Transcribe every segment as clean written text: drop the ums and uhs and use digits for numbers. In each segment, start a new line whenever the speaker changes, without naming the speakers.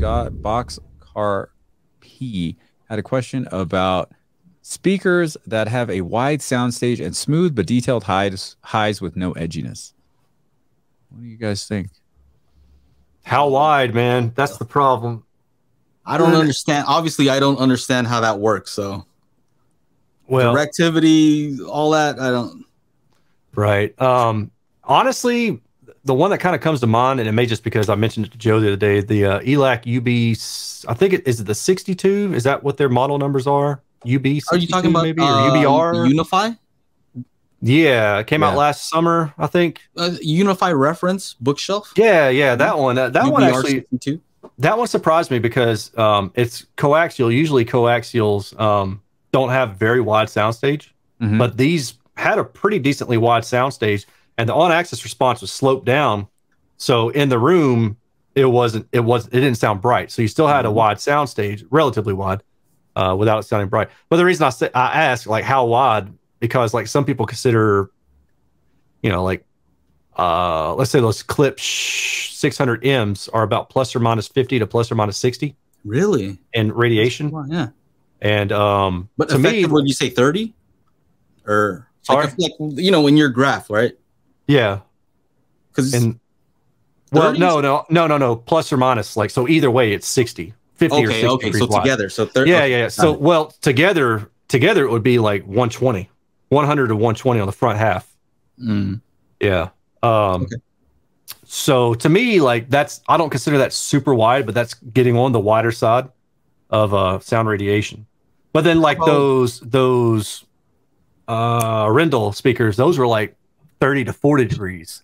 Boxcar P had a question about speakers that have a wide soundstage and smooth but detailed highs with no edginess. What do you guys think?
How wide, man? That's the problem.
I don't understand. Obviously, I don't understand how that works. So,
well,
directivity, all that, I don't.
Right. Honestly, the one that kind of comes to mind, and it may just because I mentioned it to Joe the other day, the ELAC UB, I think is it the 62? Is that what their model numbers are? UB 62,
are you talking about
maybe, or UBR?
Unify?
Yeah, it came out last summer, I think.
Unify reference bookshelf.
Yeah, that one. That one actually.
62?
That one surprised me because it's coaxial. Usually coaxials don't have very wide soundstage, but these had a pretty decently wide soundstage, and the on-axis response was sloped down. So in the room, it didn't sound bright. So you still had a wide soundstage, relatively wide, without it sounding bright. But the reason I ask like how wide, because like some people consider, you know, like let's say those clip 600Ms are about plus or minus 50 to plus or minus 60.
Really?
In radiation.
Well, yeah.
And
but to me, would you say 30? Or like, you know, in your graph, right?
Yeah. Because well, no. Plus or minus, like, so either way, it's 60, 50 or 60.
Okay, so
wide.
together. So 30.
Yeah. So well, together it would be like 120, 100 to 120 on the front half. Yeah. So to me, like I don't consider that super wide, but that's getting on the wider side of sound radiation. But then like those Rendell speakers, those were like 30 to 40 degrees,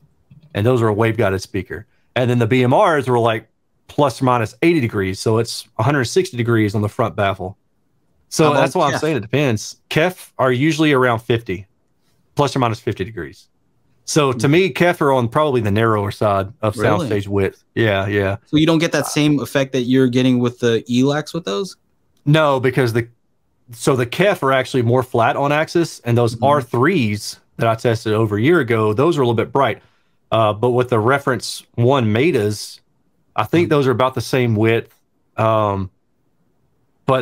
and those were a waveguided speaker. And then the BMRs were like plus or minus 80 degrees, so it's 160 degrees on the front baffle. So that's why I'm saying it depends. KEF are usually around 50, plus or minus 50 degrees. So to me, KEF are on probably the narrower side of soundstage width. Yeah.
So you don't get that same effect that you're getting with the ELACs with those?
No, because the KEF are actually more flat on axis, and those R3s that I tested over a year ago, those are a little bit bright. But with the reference 1 metas, I think those are about the same width. But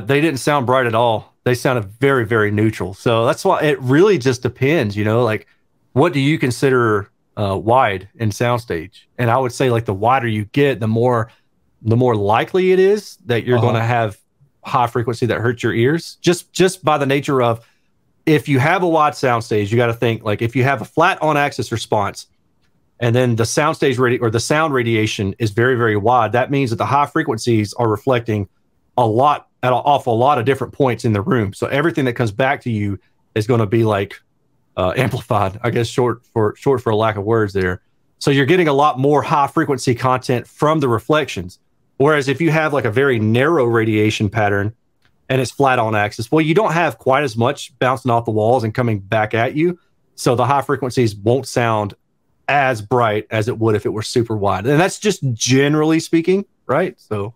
they didn't sound bright at all. They sounded very, very neutral. So that's why it really just depends, you know, like what do you consider wide in soundstage? And I would say like the wider you get, the more likely it is that you're going to have high frequency that hurts your ears, just by the nature of, if you have a wide soundstage, you got to think like if you have a flat on axis response and then the soundstage the sound radiation is very, very wide, that means that the high frequencies are reflecting off a lot of different points in the room. So everything that comes back to you is going to be like amplified, I guess, short for a lack of words there. So you're getting a lot more high frequency content from the reflections. Whereas if you have like a very narrow radiation pattern and it's flat on axis, well, you don't have quite as much bouncing off the walls and coming back at you. So the high frequencies won't sound as bright as it would if it were super wide. And that's just generally speaking, right? So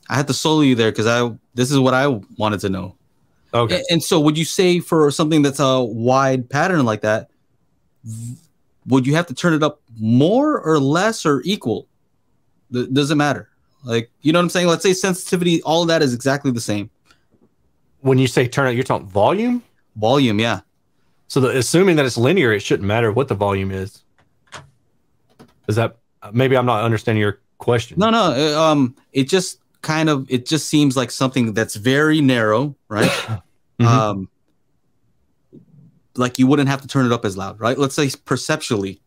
I had to solo you there because this is what I wanted to know. Okay. And so would you say for something that's a wide pattern like that, would you have to turn it up more or less or equal? Does it matter? Like, you know what I'm saying? Let's say sensitivity, all of that is exactly the same.
When you say turn it, you're talking volume?
Volume, yeah.
So assuming that it's linear, it shouldn't matter what the volume is. Is that, maybe I'm not understanding your question.
No. It just seems like something that's very narrow, right? Like you wouldn't have to turn it up as loud, right? Let's say perceptually,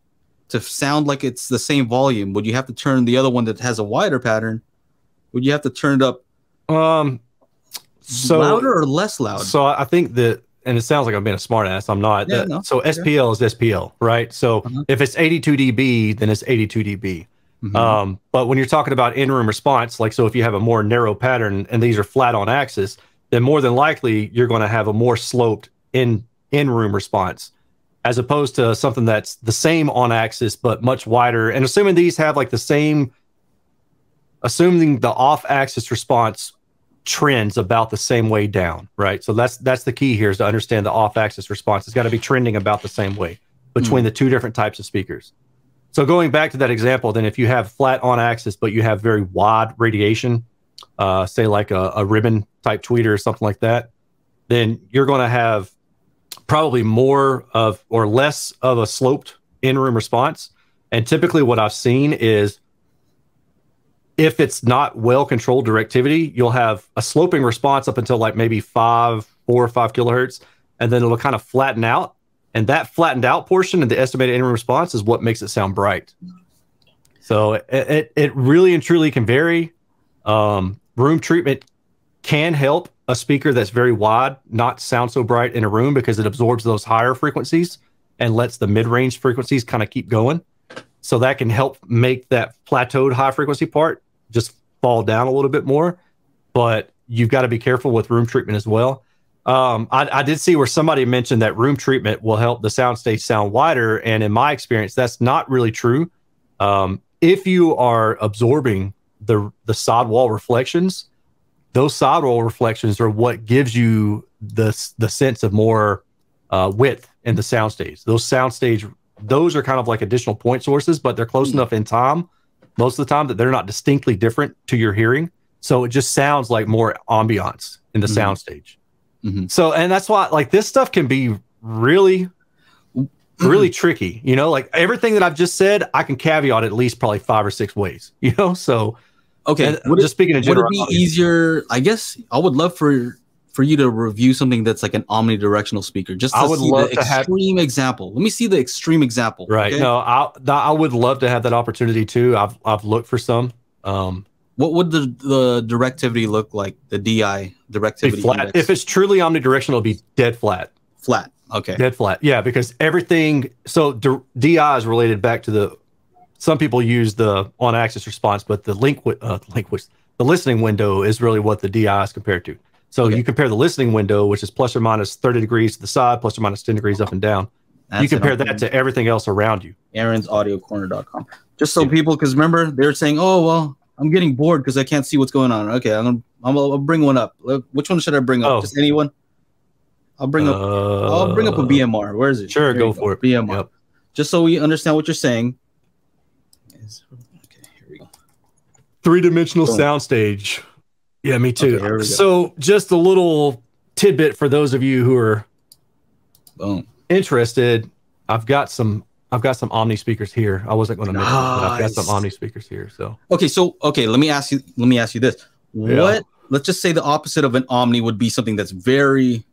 to sound like it's the same volume, would you have to turn the other one that has a wider pattern? Would you have to turn it up louder or less loud?
So I think that, and it sounds like I'm being a smart ass, I'm not. So SPL is SPL, right? So if it's 82 dB, then it's 82 dB. But when you're talking about in-room response, like, so if you have a more narrow pattern and these are flat on axis, then more than likely you're going to have a more sloped in-room response, as opposed to something that's the same on axis but much wider. And assuming these have like the same, assuming the off-axis response trends about the same way down, right? So that's the key here, is to understand the off-axis response. It's got to be trending about the same way between the two different types of speakers. So going back to that example, then if you have flat on axis but you have very wide radiation, say like a ribbon type tweeter or something like that, then you're going to have probably more of or less of a sloped in-room response. And typically what I've seen is if it's not well-controlled directivity, you'll have a sloping response up until like maybe 4 or 5 kilohertz, and then it'll kind of flatten out. And that flattened out portion of the estimated in-room response is what makes it sound bright. So it really and truly can vary. Room treatment can help a speaker that's very wide not sound so bright in a room because it absorbs those higher frequencies and lets the mid-range frequencies kind of keep going. So that can help make that plateaued high frequency part just fall down a little bit more. But you've got to be careful with room treatment as well. I did see where somebody mentioned that room treatment will help the soundstage sound wider. And in my experience, that's not really true. If you are absorbing the sidewall reflections, those sidewall reflections are what gives you the sense of more width in the soundstage. Those are kind of like additional point sources, but they're close enough in time most of the time that they're not distinctly different to your hearing. So it just sounds like more ambiance in the soundstage. So, and that's why like this stuff can be really, really tricky, you know, like everything that I've just said, I can caveat at least probably 5 or 6 ways, you know? So,
okay.
Just speaking in general.
Would it be easier? I guess I would love for you to review something that's like an omnidirectional speaker, just to see the extreme example. Let me see the extreme example.
Right. Okay? No, I would love to have that opportunity too. I've looked for some.
What would the directivity look like? The DI directivity
flat.
Index?
If it's truly omnidirectional, it'll be dead flat.
Flat. Okay.
Dead flat. Yeah, because everything. So DI is related back to some people use the on-axis response, but the listening window is really what the DI is compared to. So you compare the listening window, which is plus or minus 30 degrees to the side, plus or minus 10 degrees up and down. You compare that to everything else around you.
AaronsAudiocorner.com. Just so people, because remember, they're saying, oh, well, I'm getting bored because I can't see what's going on. Okay, I'll bring one up. Which one should I bring up? Just anyone? I'll bring up a BMR. Where is it?
Sure, go for it.
BMR. Yep. Just so we understand what you're saying. Okay, here we go.
3-dimensional soundstage. Yeah, me too. Okay, so just a little tidbit for those of you who are interested. I've got some Omni speakers here. I wasn't going to mention it, but I've got some Omni speakers here. So
let me ask you this. What, let's just say the opposite of an Omni would be something that's very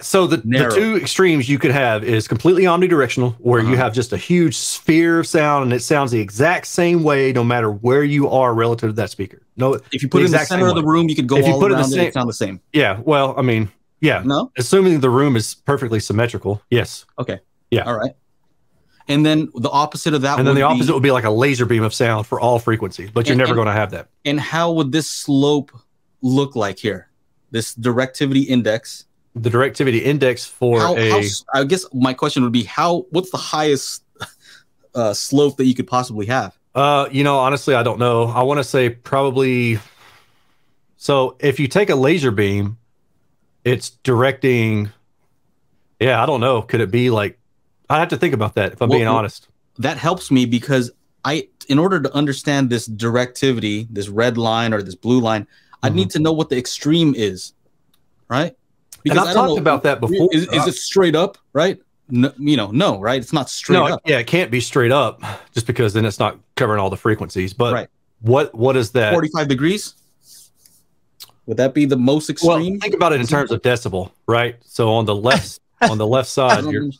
so the 2 extremes you could have is completely omnidirectional, where you have just a huge sphere of sound and it sounds the exact same way no matter where you are relative to that speaker. No,
if you put it in the center of the room, you could go all around it sound the same.
Yeah, well, I mean, no, assuming the room is perfectly symmetrical. Yes.
Okay. Yeah. All right. And then the opposite of that,
and then the opposite would be like a laser beam of sound for all frequencies, but you're never going to have that.
And how would this slope look like here? This directivity index.
The directivity index for
I guess my question would be what's the highest slope that you could possibly have?
You know, honestly, I don't know. I want to say probably. So if you take a laser beam, it's directing. Yeah, I don't know. Could it be like? I have to think about that if I'm being honest.
That helps me because in order to understand this directivity, this red line or this blue line, I need to know what the extreme is, right?
Because I've talked about that before.
Is it straight up, right? No, no, right? It's not straight up.
Yeah, it can't be straight up just because then it's not covering all the frequencies. But what is that?
45 degrees? Would that be the most extreme?
Well, think about it in terms of decibel, right? So on the left side, your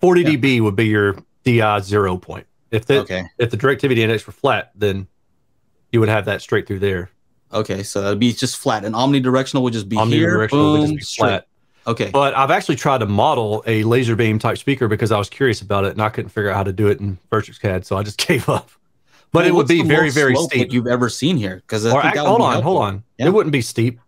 40 dB would be your DI 0 point. If the directivity index were flat, then you would have that straight through there.
Okay, so that'd be just flat. And omnidirectional would just be
omnidirectional
here, boom,
would just be flat.
Okay.
But I've actually tried to model a laser beam type speaker because I was curious about it and I couldn't figure out how to do it in Virtuix CAD, so I just gave up. But it would be very, very steep.
You've ever seen here? Because
hold on. Yeah. It wouldn't be steep.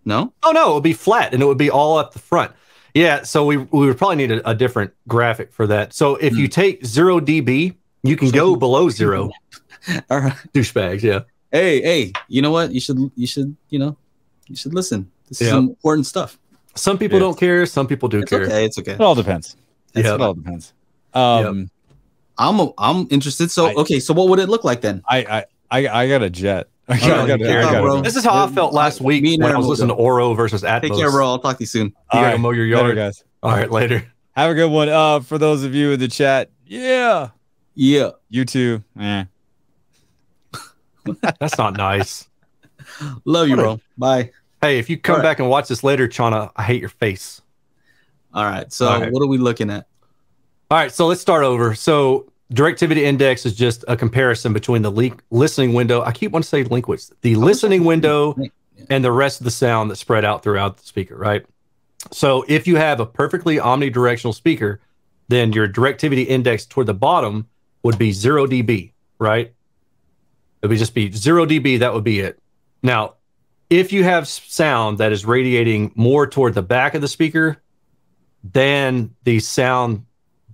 No?
Oh no, it would be flat and it would be all up the front. Yeah, so we would probably need a different graphic for that. So if you take 0 dB, you can go below 0.
All right.
Douchebags, yeah.
Hey, you know what? You should listen. This is some important stuff.
Some people don't care. Some people do care.
Okay, it's okay.
It all depends. It all depends.
I'm interested. So so what would it look like then?
I got a jet.
Bro. This is how I felt last week when I was listening to Oro versus Atmos.
Take care, bro. I'll talk to you soon.
You gotta mow your yard, guys. All right, later.
Have a good one. For those of you in the chat, yeah. You too.
That's not nice.
Love you, bro. Bye.
Hey, if you come back and watch this later, Chana, I hate your face.
All right. So what are we looking at?
All right. So let's start over. So directivity index is just a comparison between the listening window. I keep wanting to say linkwidth. The listening window and the rest of the sound that's spread out throughout the speaker, right? So if you have a perfectly omnidirectional speaker, then your directivity index toward the bottom would be 0 dB, right? It would just be 0 dB. That would be it. Now, if you have sound that is radiating more toward the back of the speaker than the sound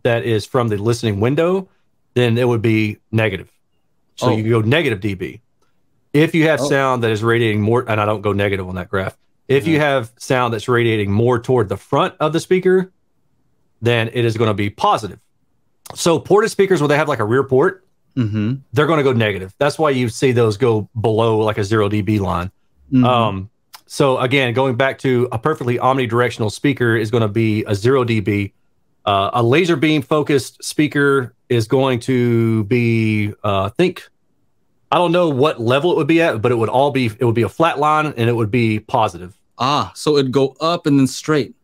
that is from the listening window, then it would be negative. So you go negative dB. If you have sound that is radiating more, and I don't go negative on that graph. If you have sound that's radiating more toward the front of the speaker, then it is going to be positive. So ported speakers where they have like a rear port, they're going to go negative. That's why you see those go below like a 0 dB line. So again, going back to a perfectly omnidirectional speaker is going to be a 0 dB. A laser beam focused speaker is going to be, I don't know what level it would be at, but it would be a flat line and it would be positive.
So it'd go up and then straight.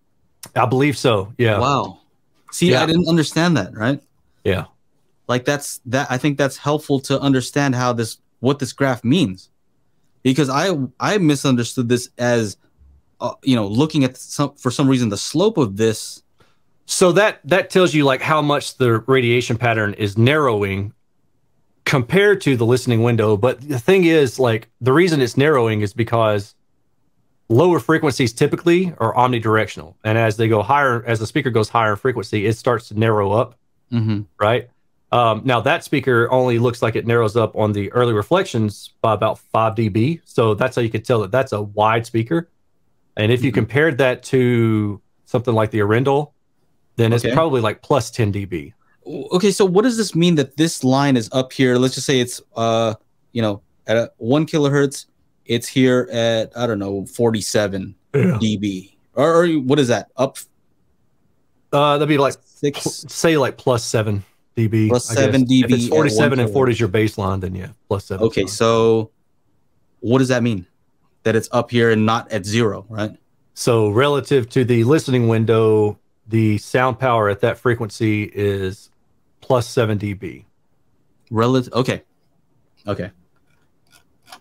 I believe so. Yeah.
Wow. See, I didn't understand that, right?
Yeah.
Like I think that's helpful to understand what this graph means, because I misunderstood this as, looking at for some reason the slope of this.
So that tells you like how much the radiation pattern is narrowing compared to the listening window. But the thing is, like, the reason it's narrowing is because lower frequencies typically are omnidirectional, and as they go higher, as the speaker goes higher in frequency, it starts to narrow up. Right. Now that speaker only looks like it narrows up on the early reflections by about 5 dB. So that's how you can tell that that's a wide speaker. And if you compared that to something like the Arendelle, then it's probably like plus 10 dB.
Okay, so what does this mean that this line is up here? Let's just say it's at 1 kilohertz. It's here at, I don't know, 47 dB. Or what is that? Up?
That'd be like say like plus 7 dB.
Plus 7 dB.
If it's 47 and 40 is your baseline, then yeah, plus 7.
Okay, so what does that mean? That it's up here and not at 0, right?
So relative to the listening window, the sound power at that frequency is plus 7 dB.
Okay.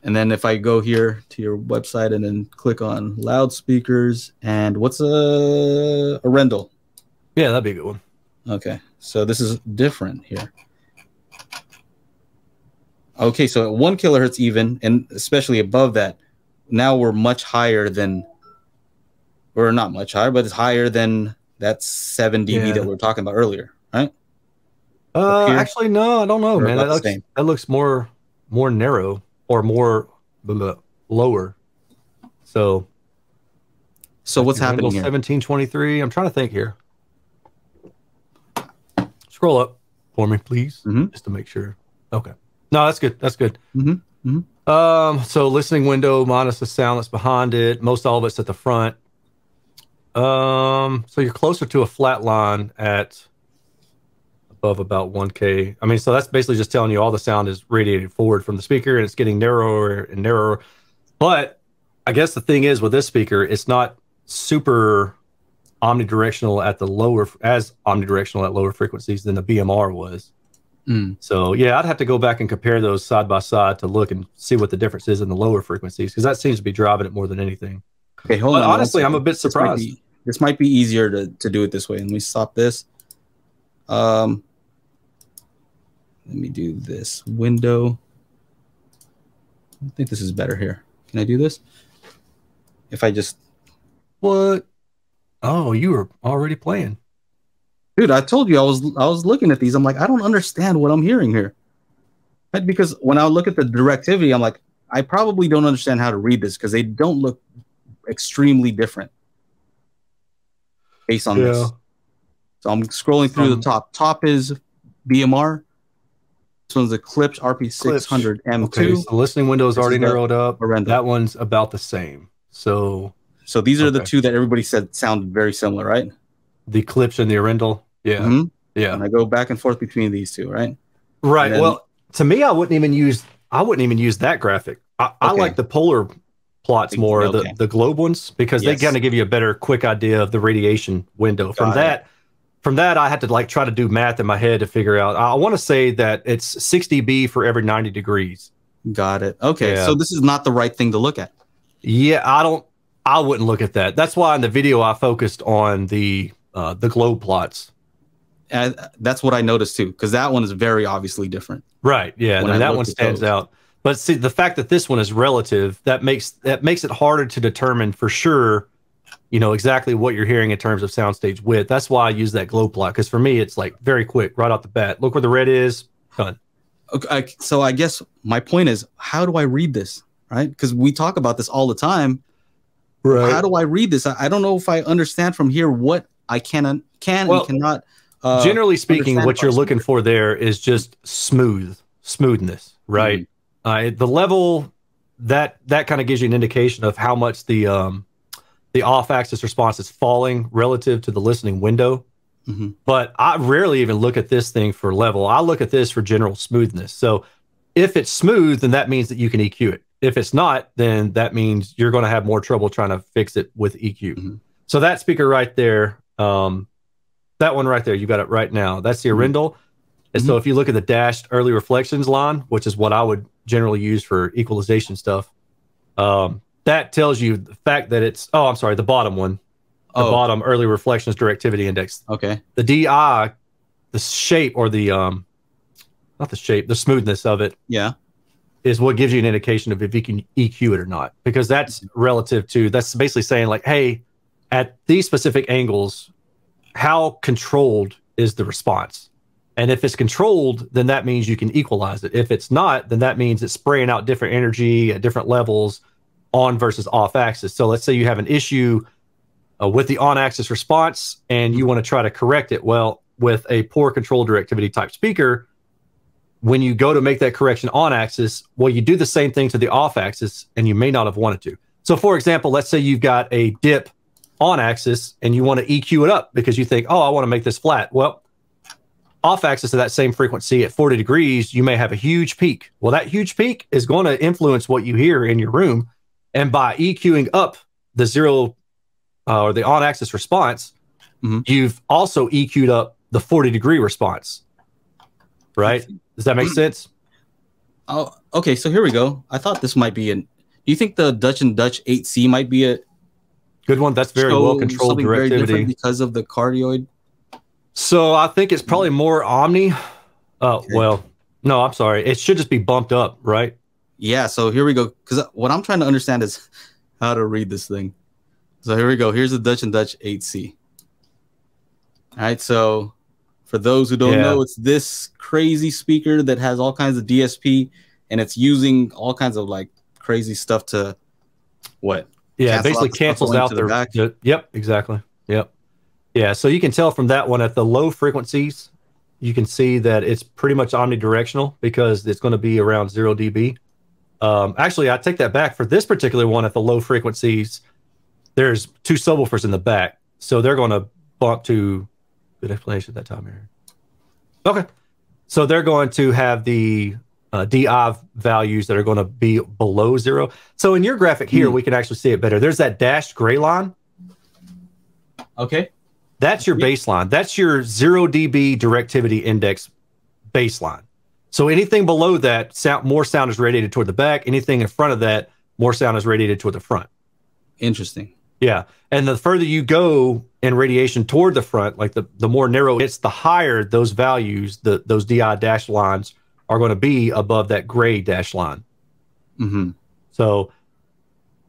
And then if I go here to your website and then click on loudspeakers, and what's a Arendelle?
Yeah, that'd be a good one.
Okay, so this is different here. Okay, so at 1 kilohertz even, and especially above that, now we're much higher than, or not much higher, but it's higher than that 7 dB that we were talking about earlier, right?
Actually, no, I don't know, man. That looks more narrow or more lower. So
what's happening here?
1723. I'm trying to think here. Scroll up for me, please, just to make sure. Okay. No, that's good. That's good. So listening window minus the sound that's behind it. Most all of it's at the front. So you're closer to a flat line at above about 1K. I mean, so that's basically just telling you all the sound is radiated forward from the speaker and it's getting narrower and narrower. But I guess the thing is with this speaker, it's not super omnidirectional at lower frequencies than the BMR was. So yeah, I'd have to go back and compare those side by side to look and see what the difference is in the lower frequencies, because that seems to be driving it more than anything.
Okay, hold on.
Honestly, I'm a bit surprised.
This might be easier to do it this way. Let me stop this. Let me do this window. I think this is better here. Can I do this? If I just...
What? Oh, you were already playing.
Dude, I told you I was looking at these. I'm like, I don't understand what I'm hearing here. Right? Because when I look at the directivity, I'm like, I probably don't understand how to read this because they don't look extremely different based on this. So I'm scrolling through the top. Top is BMR. one's the Klipsch RP600 M2.
Okay, so the listening window is already narrowed up.
Arendelle.
That one's about the same. So
these are the two that everybody said sound very similar, right?
The Klipsch and the Arendelle. Yeah. Yeah.
And I go back and forth between these two, right?
Right. Then, well, to me, I wouldn't even use that graphic. I like the polar plots more, the globe ones, because they kind of give you a better, quick idea of the radiation window. From that, I had to like try to do math in my head to figure out. I want to say that it's 6 dB for every 90 degrees.
Got it. Okay, so this is not the right thing to look at.
Yeah, I wouldn't look at that. That's why in the video I focused on the globe plots.
And that's what I noticed too, because that one is very obviously different.
Right. Yeah, and that one stands out. But see, the fact that this one is relative, that makes it harder to determine for sure, you know, exactly what you're hearing in terms of soundstage width. That's why I use that globe plot, because for me, it's like very quick, right off the bat. Look where the red is, done.
Okay, so I guess my point is, how do I read this, right? Because we talk about this all the time. Right. How do I read this? I don't know if I understand from here what I can and cannot.
Generally speaking, what you're looking for there is just smoothness, right? The level that kind of gives you an indication of how much the off-axis response is falling relative to the listening window. But I rarely even look at this thing for level. I look at this for general smoothness. So if it's smooth, then that means that you can EQ it. If it's not, then that means you're going to have more trouble trying to fix it with EQ. So that speaker right there, that one right there, you got it right now. That's the Arendelle. And so if you look at the dashed early reflections line, which is what I would generally use for equalization stuff, that tells you the fact that it's, the bottom one. The bottom early reflections directivity index. Okay. The DI, the shape or the, not the shape, the smoothness of it. Yeah. Is what gives you an indication of if you can EQ it or not. Because that's relative to, that's basically saying like, hey, at these specific angles, how controlled is the response? And if it's controlled, then that means you can equalize it. If it's not, then that means it's spraying out different energy at different levels on versus off axis. So let's say you have an issue with the on axis response and you want to try to correct it. Well, with a poor control directivity type speaker, when you go to make that correction on axis, well, you do the same thing to the off axis and you may not have wanted to. So for example, let's say you've got a dip on axis and you want to EQ it up because you think, oh, I want to make this flat. Well, off axis of that same frequency at 40 degrees, you may have a huge peak. Well, that huge peak is going to influence what you hear in your room. And by EQing up the zero or the on axis response, you've also EQ'd up the 40-degree response. Right? Does that make sense?
Oh, okay. So here we go. I thought this might be do you think the Dutch and Dutch 8C might be a
good one? That's very well controlled directivity
because of the cardioid.
So I think it's probably more omni. Well, no, I'm sorry. It should just be bumped up, right?
Yeah. So here we go. Because what I'm trying to understand is how to read this thing. So here we go. Here's the Dutch and Dutch 8C. All right. So for those who don't know, it's this crazy speaker that has all kinds of DSP and it's using all kinds of like crazy stuff to what?
Yeah, basically cancels out the back. Yep, exactly. Yep. Yeah, so you can tell from that one at the low frequencies, you can see that it's pretty much omnidirectional because it's going to be around 0 dB. Actually, I take that back. For this particular one at the low frequencies, there's 2 subwoofers in the back. So they're going to bump to, good explanation at that time here. Okay. So they're going to have the DI values that are going to be below 0. So in your graphic here, we can actually see it better. There's that dashed gray line.
Okay.
That's your baseline. That's your 0 dB directivity index baseline. So anything below that, more sound is radiated toward the back. Anything in front of that, more sound is radiated toward the front.
Interesting.
Yeah. And the further you go in radiation toward the front, like the more narrow it's, the higher those values, those DI dash lines are going to be above that gray dash line. So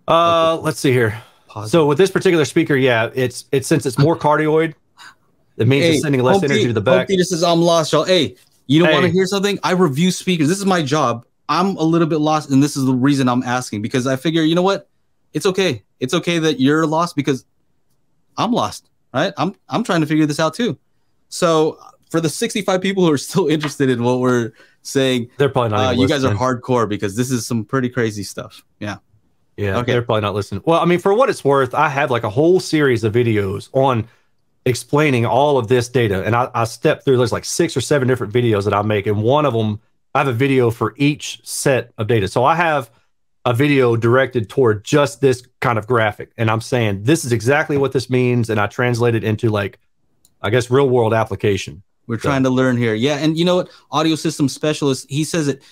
let's see here. So with this particular speaker, yeah, it's since it's more cardioid, it means it's sending less energy to the back.
This is I'm lost, y'all. Hey, you don't want to hear something? I review speakers. This is my job. I'm a little bit lost, and this is the reason I'm asking, because I figure, you know what? It's okay. It's okay that you're lost because I'm lost, right? I'm trying to figure this out too. So for the 65 people who are still interested in what we're saying,
they're probably not.
You guys are hardcore because this is some pretty crazy stuff. Yeah.
Yeah. Okay. They're probably not listening. Well, I mean, for what it's worth, I have like a whole series of videos on explaining all of this data. And I step through, there's like 6 or 7 different videos that I make. And one of them, I have a video for each set of data. So I have a video directed toward just this kind of graphic. And I'm saying, this is exactly what this means. And I translate it into like, I guess, real world application.
We're trying to learn here. Yeah. And you know what? Audio system specialist, he says it.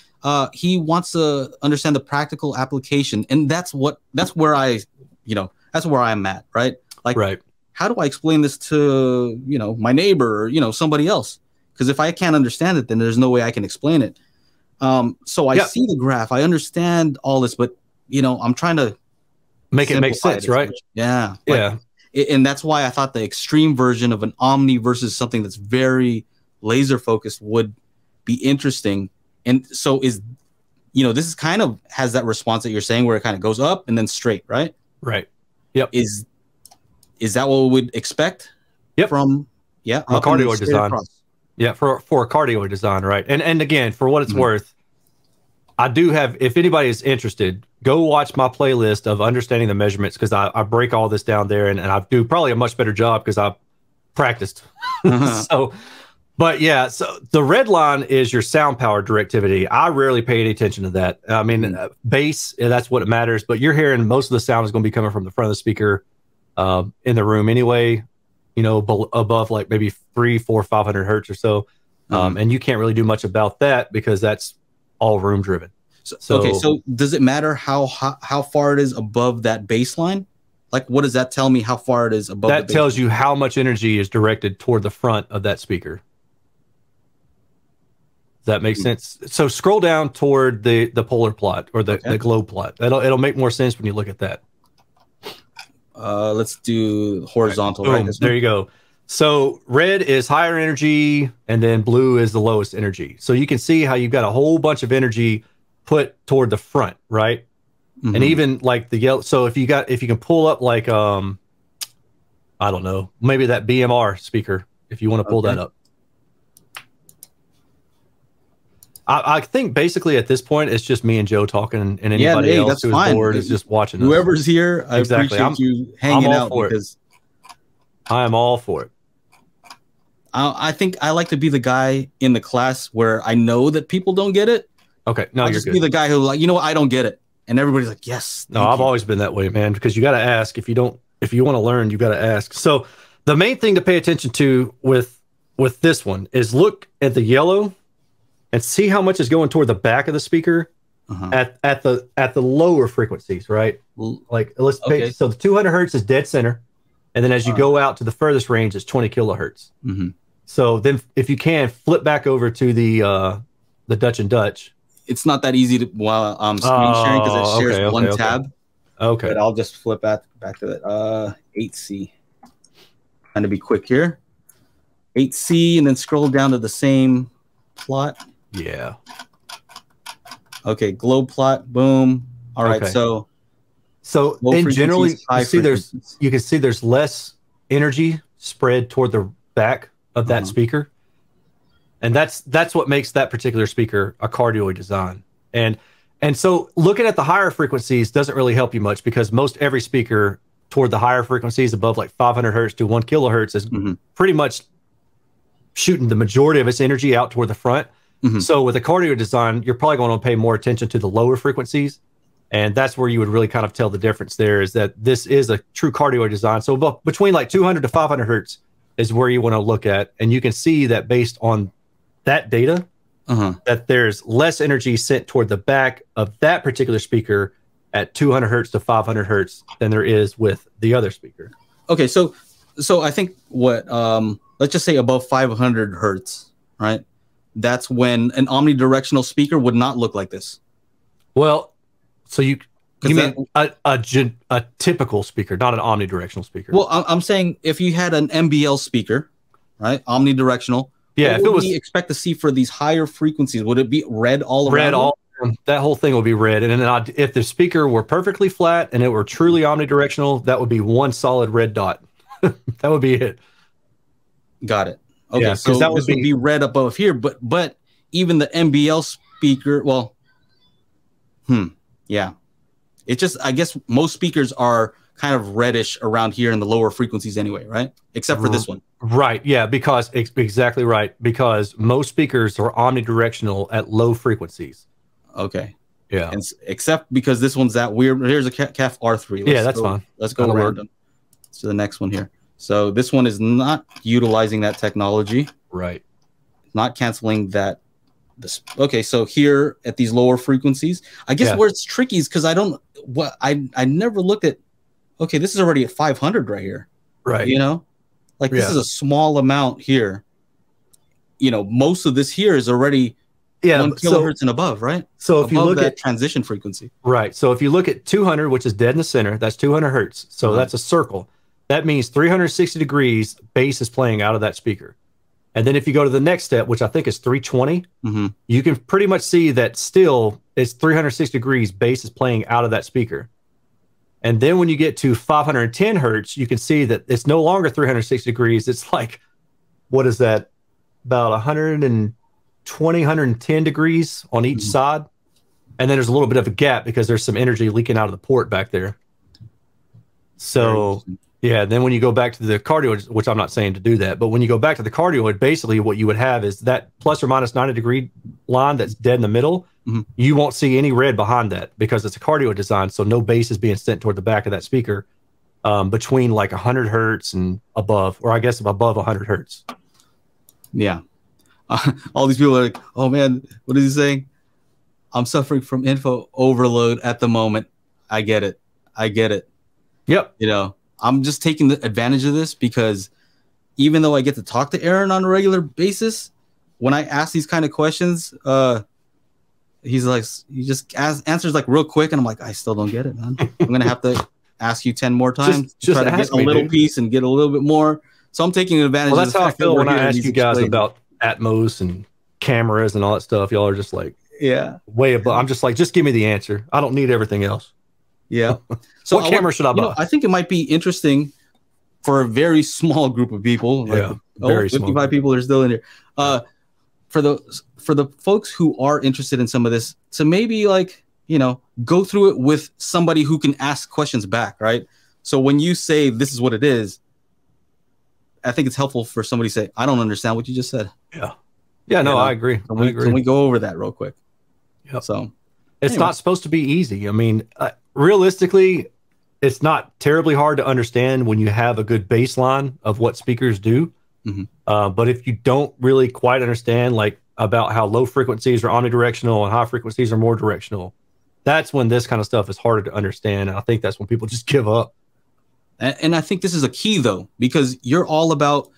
He wants to understand the practical application. And that's where I'm at, right? Like,
right.
How do I explain this to, my neighbor or, somebody else? Because if I can't understand it, then there's no way I can explain it. So I see the graph, I understand all this, but I'm trying to
make it make sense, right?
Yeah.
Yeah.
And that's why I thought the extreme version of an Omni versus something that's very laser focused would be interesting. And so this is kind of has that response that you're saying where it kind of goes up and then straight, right?
Right. Yep.
Is that what we would expect?
Yep.
From
a cardioid design. Yeah, for a cardioid design, right? And again, for what it's worth, I do have, if anybody is interested, go watch my playlist of understanding the measurements, because I break all this down there, and I do probably a much better job because I've practiced. So the red line is your sound power directivity. I rarely pay any attention to that. I mean, bass, that's what it matters, but you're hearing most of the sound is going to be coming from the front of the speaker in the room anyway, above like maybe 300, 400, 500 hertz or so. And you can't really do much about that because that's all room driven.
So does it matter how far it is above that baseline? Like, what does that tell me how far it is above?
That tells you how much energy is directed toward the front of that speaker. Does that make sense? So scroll down toward the polar plot or the globe plot. It'll make more sense when you look at that.
Let's do horizontal.
Right, there you go. So red is higher energy, and then blue is the lowest energy. So you can see how you've got a whole bunch of energy put toward the front, right? And even like the yellow. So if you can pull up like I don't know, maybe that BMR speaker, if you want to pull that up. I think basically at this point it's just me and Joe talking, and anybody else who's bored is just watching.
Whoever's here, I appreciate you hanging out because
I am all for it.
I think I like to be the guy in the class where I know that people don't get it.
Okay, no,
I'll just be the guy who like, I don't get it, and everybody's like, yes.
No, I've always been that way, man, because you got to ask. If you want to learn, you got to ask. So the main thing to pay attention to with this one is look at the yellow and see how much is going toward the back of the speaker at the lower frequencies, right? Like so the 200 hertz is dead center, and then as you go out to the furthest range, it's 20 kilohertz. So then, if you can flip back over to the Dutch and Dutch,
it's not that easy to while I'm screen sharing because it shares one tab.
Okay,
but I'll just flip back to that 8C. Trying to be quick here. 8C, and then scroll down to the same plot.
Yeah.
Okay, globe plot. Boom. All right. So
in general, you can see there's less energy spread toward the back of that speaker, and that's what makes that particular speaker a cardioid design. And so looking at the higher frequencies doesn't really help you much, because most every speaker toward the higher frequencies above like 500 hertz to 1 kilohertz is pretty much shooting the majority of its energy out toward the front. So with a cardioid design, you're probably going to pay more attention to the lower frequencies. And that's where you would really kind of tell the difference there, is that this is a true cardioid design. So between like 200 to 500 hertz is where you want to look at. And you can see that based on that data, that there's less energy sent toward the back of that particular speaker at 200 hertz to 500 hertz than there is with the other speaker.
Okay, so I think what, let's just say above 500 hertz, right? That's when an omnidirectional speaker would not look like this.
Well, so you mean a typical speaker, not an omnidirectional speaker?
Well, I'm saying if you had an MBL speaker, right, omnidirectional,
what would
we expect to see for these higher frequencies? Would it be red all around?
Red all around. That whole thing would be red. And then if the speaker were perfectly flat and it were truly omnidirectional, that would be one solid red dot. That would be it.
Got it. Okay,
yeah,
so that would be red above here, but even the NBL speaker, well, yeah. It's just, I guess most speakers are kind of reddish around here in the lower frequencies anyway, right? Except for this one.
Right, yeah, because exactly right, because most speakers are omnidirectional at low frequencies.
Okay.
Yeah.
And except because this one's that weird. Here's a CAF R3.
That's fine.
Let's go random to the next one here. So this one is not utilizing that technology.
Right.
Not canceling that. Okay, so here at these lower frequencies, I guess where it's tricky is because I never looked at. Okay, this is already at 500 right here.
Right.
You know, like this is a small amount here. You know, most of this here is already 1 kilohertz and above, right?
So if you look
at
at
transition frequency,
right. So if you look at 200, which is dead in the center, that's 200 hertz. So that's a circle. That means 360 degrees bass is playing out of that speaker. And then if you go to the next step, which I think is 320, you can pretty much see that still it's 360 degrees bass is playing out of that speaker. And then when you get to 510 hertz, you can see that it's no longer 360 degrees. It's like, what is that? About 120, 110 degrees on each side. And then there's a little bit of a gap because there's some energy leaking out of the port back there. So, yeah, then when you go back to the cardioid, which I'm not saying to do that, but when you go back to the cardioid, basically what you would have is that plus or minus 90 degree line that's dead in the middle. You won't see any red behind that because it's a cardioid design. So no bass is being sent toward the back of that speaker between like 100 hertz and above, or I guess above 100 hertz.
Yeah. All these people are like, oh man, what is he saying? I'm suffering from info overload at the moment. I get it.
Yep.
You know, I'm just taking the advantage of this because even though I get to talk to Erin on a regular basis, when I ask these kind of questions, he's like, he just answers like real quick. And I'm like, I still don't get it, man. I'm going to have to ask you 10 more times
just
try to get a little piece and get a little bit more. So I'm taking advantage.
Well, that's how I feel when I ask you guys about Atmos and cameras and all that stuff. Y'all are just like, way above. I'm just like, just give me the answer. I don't need everything else.
Yeah.
So what camera should I buy?
I think it might be interesting for a very small group of people. Like, very 55 small people are still in here. For the folks who are interested in some of this, to maybe like, you know, go through it with somebody who can ask questions back, right? So when you say this is what it is, I think it's helpful for somebody to say, I don't understand what you just said.
Yeah. Yeah, no, I agree.
Can we go over that real quick?
Yeah.
So
it's not supposed to be easy. I mean, realistically, it's not terribly hard to understand when you have a good baseline of what speakers do. But if you don't really quite understand like about how low frequencies are omnidirectional and high frequencies are more directional, that's when this kind of stuff is harder to understand. And I think that's when people just give up.
And I think this is a key though, because you're all about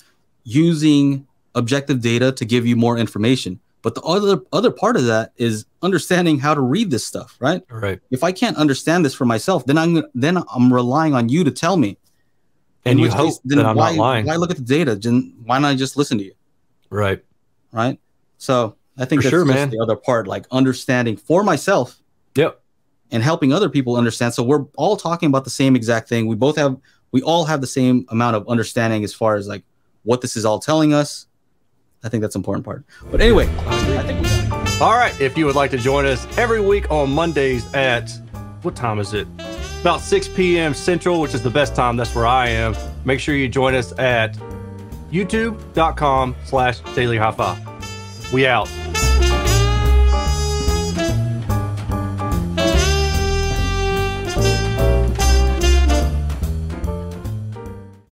using objective data to give you more information. But the other part of that is understanding how to read this stuff, right?
Right.
If I can't understand this for myself, then I'm relying on you to tell me.
And you hope that I'm not lying.
Why look at the data? Why not just listen to you?
Right.
Right. So I think that's just the other part, like understanding for myself.
Yep.
And helping other people understand. So we're all talking about the same exact thing. We all have the same amount of understanding as far as like what this is all telling us. I think that's the important part. But anyway, I think
all right. If you would like to join us every week on Mondays at, what time is it? About 6 p.m. Central, which is the best time. That's where I am. Make sure you join us at youtube.com/Daily HiFi. We out.